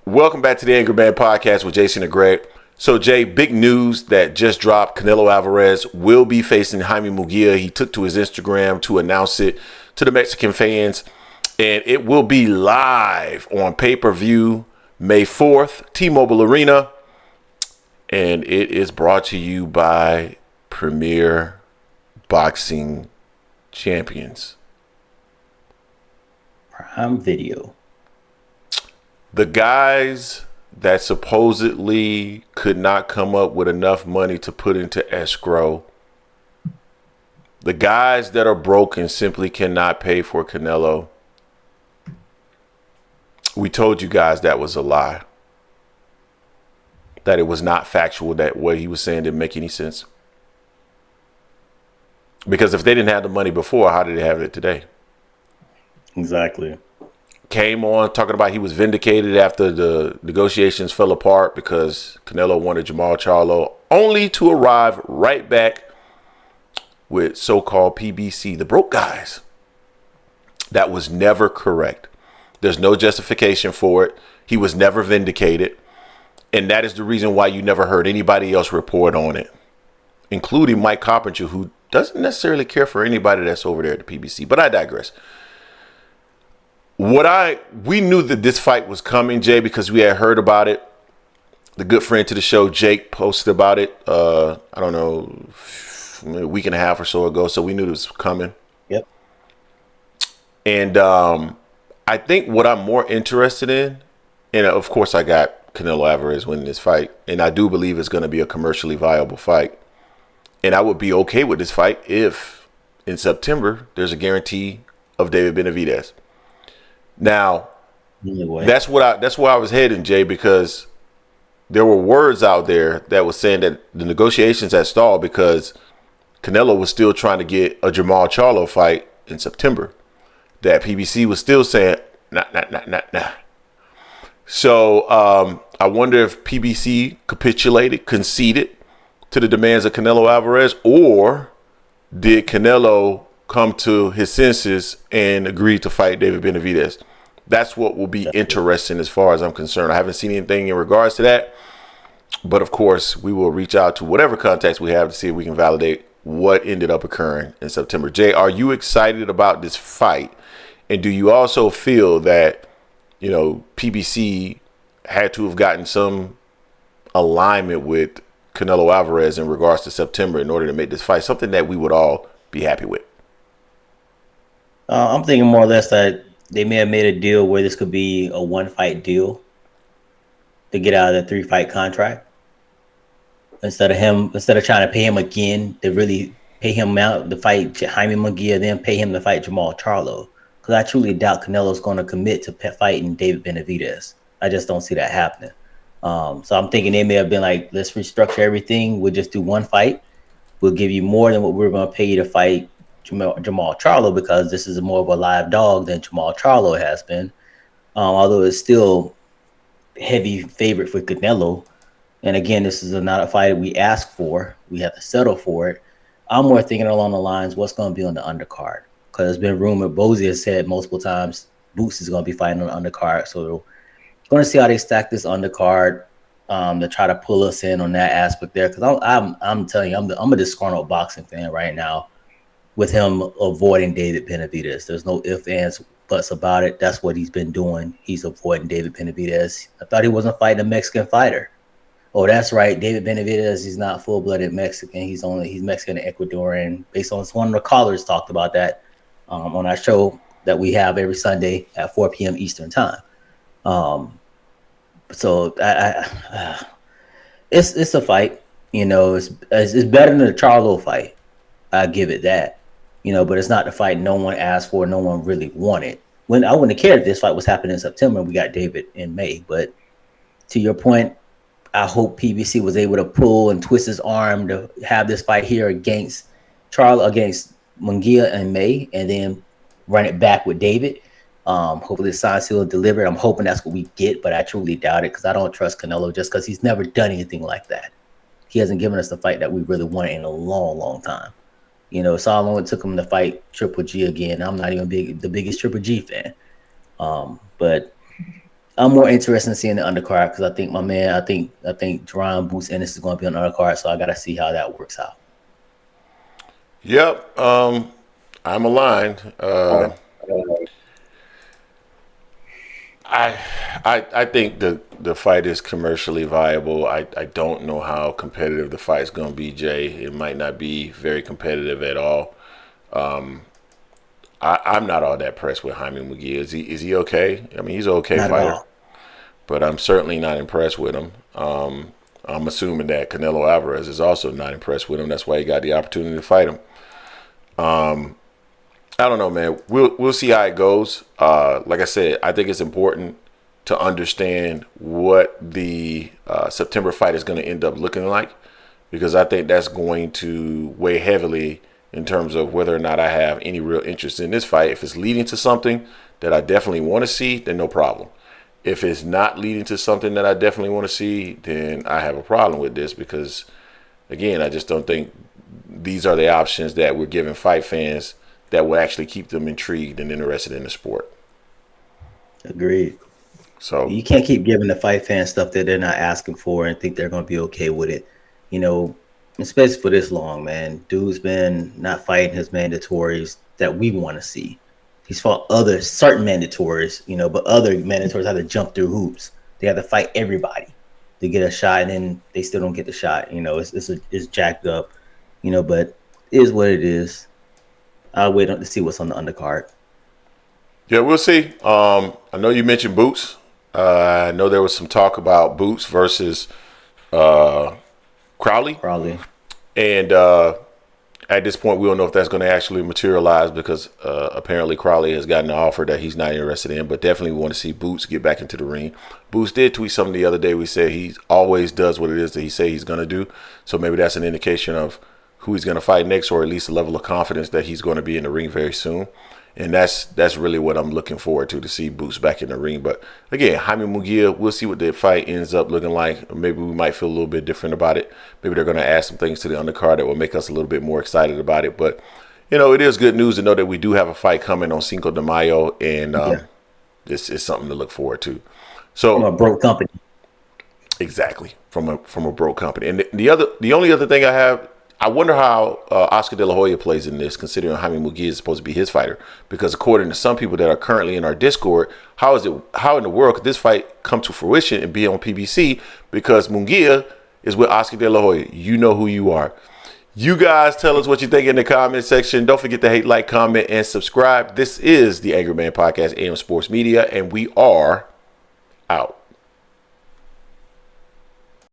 Welcome back to the Angry Man Podcast with Jason and Greg. So, Jay, big news that just dropped. Canelo Alvarez will be facing Jaime Munguia. He took to his Instagram to announce it to the Mexican fans. And it will be live on pay-per-view May 4th, T-Mobile Arena. And it is brought to you by Premier Boxing Champions. Prime Video. The guys that supposedly could not come up with enough money to put into escrow, the guys that are broken simply cannot pay for Canelo. We told you guys that was a lie. That it was not factual, that what he was saying didn't make any sense. Because if they didn't have the money before, how did they have it today? Exactly. Came on talking about he was vindicated after the negotiations fell apart because Canelo wanted Jamal Charlo, only to arrive right back with so-called PBC, the broke guys. That was never correct. There's no justification for it. He was never vindicated. And that is the reason why you never heard anybody else report on it, including Mike Carpenter, who doesn't necessarily care for anybody that's over there at the PBC. But I digress. We knew that this fight was coming, Jay, because we had heard about it. The good friend to the show, Jake, posted about it, I don't know, a week and a half or so ago. So we knew it was coming. Yep. And I think what I'm more interested in, and of course I got Canelo Alvarez winning this fight, and I do believe it's going to be a commercially viable fight. And I would be okay with this fight if in September there's a guarantee of David Benavidez. Now, that's where I was heading, Jay, because there were words out there that was saying that the negotiations had stalled because Canelo was still trying to get a Jamal Charlo fight in September. That PBC was still saying, nah. So I wonder if PBC capitulated, conceded to the demands of Canelo Alvarez, or did Canelo come to his senses and agree to fight David Benavidez? That's what will be interesting as far as I'm concerned. I haven't seen anything in regards to that. But, of course, we will reach out to whatever contacts we have to see if we can validate what ended up occurring in September. Jay, are you excited about this fight? And do you also feel that, PBC had to have gotten some alignment with Canelo Alvarez in regards to September in order to make this fight something that we would all be happy with? I'm thinking more or less that they may have made a deal where this could be a one-fight deal to get out of the 3-fight contract. Instead of trying to pay him again, to really pay him out to fight Jaime Munguia, then pay him to fight Jamal Charlo. Because I truly doubt Canelo's going to commit to fighting David Benavidez. I just don't see that happening. So I'm thinking they may have been like, let's restructure everything. We'll just do one fight. We'll give you more than what we're going to pay you to fight Jamal Charlo, because this is more of a live dog than Jamal Charlo has been. Although it's still heavy favorite for Canelo. And again, this is not a fight we asked for. We have to settle for it. I'm more thinking along the lines, what's going to be on the undercard? Because it's been rumored, Bozy has said multiple times, Boots is going to be fighting on the undercard. So going to see how they stack this undercard to try to pull us in on that aspect there. Because I'm telling you, I'm a disgruntled boxing fan right now with him avoiding David Benavidez. There's no ifs, ands, buts about it. That's what he's been doing. He's avoiding David Benavidez. I thought he wasn't fighting a Mexican fighter. Oh, that's right. David Benavidez, he's not full-blooded Mexican. He's Mexican and Ecuadorian. Based on one of the callers talked about that on our show that we have every Sunday at 4 p.m. Eastern time. So it's a fight. It's better than the Charlo fight. I give it that. But it's not the fight no one asked for, no one really wanted. When I wouldn't have cared if this fight was happening in September, we got David in May. But to your point, I hope PBC was able to pull and twist his arm to have this fight here against Munguia in May, and then run it back with David. Hopefully the sign seal delivered. I'm hoping that's what we get, but I truly doubt it because I don't trust Canelo just because he's never done anything like that. He hasn't given us the fight that we really wanted in a long, long time. It's how long it took him to fight Triple G again. I'm not even the biggest Triple G fan. But I'm more interested in seeing the undercard because I think my man, I think Jerron Boots Ennis is going to be on the undercard, so I got to see how that works out. Yep. I'm aligned. I, I think the fight is commercially viable. I don't know how competitive the fight's going to be, Jay. It might not be very competitive at all. I'm not all that impressed with Jaime Munguia. Is he okay? I mean, he's an okay Not at fighter, all. but I'm certainly not impressed with him. I'm assuming that Canelo Alvarez is also not impressed with him. That's why he got the opportunity to fight him. I don't know, man. We'll see how it goes. Like I said, I think it's important to understand what the September fight is going to end up looking like, because I think that's going to weigh heavily in terms of whether or not I have any real interest in this fight. If it's leading to something that I definitely want to see, then no problem. If it's not leading to something that I definitely want to see, then I have a problem with this, because, again, I just don't think these are the options that we're giving fight fans that will actually keep them intrigued and interested in the sport. Agreed. So You can't keep giving the fight fan stuff that they're not asking for and think they're going to be okay with it. You know, especially for this long, man. Dude's been not fighting his mandatories that we want to see. He's fought other certain mandatories, you know, but other mandatories have to jump through hoops. They have to fight everybody to get a shot, and then they still don't get the shot. You know, it's jacked up, you know, but it is what it is. I'll wait to see what's on the undercard. yeah, we'll see. I know you mentioned Boots. I know there was some talk about Boots versus Crowley, Probably. and at this point, we don't know if that's going to actually materialize, because apparently Crowley has gotten an offer that he's not interested in. But definitely, we want to see Boots get back into the ring. Boots did tweet something the other day. We said he always does what it is that he say he's going to do. So maybe that's an indication of who he's going to fight next, or at least a level of confidence that he's going to be in the ring very soon. And that's really what I'm looking forward to see Boots back in the ring. But again, Jaime Munguia, we'll see what the fight ends up looking like. Maybe we might feel a little bit different about it. Maybe they're going to add some things to the undercard that will make us a little bit more excited about it. But, you know, it is good news to know that we do have a fight coming on Cinco de Mayo, and this is something to look forward to. So, From a broke company. exactly, from a broke company. And the only other thing I have, I wonder how Oscar De La Hoya plays in this, considering Jaime Munguia is supposed to be his fighter. Because according to some people that are currently in our Discord, how in the world could this fight come to fruition and be on PBC? Because Munguia is with Oscar De La Hoya. You know who you are. You guys tell us what you think in the comment section. Don't forget to hate, like, comment, and subscribe. This is the Angry Man Podcast, AM Sports Media, and we are out.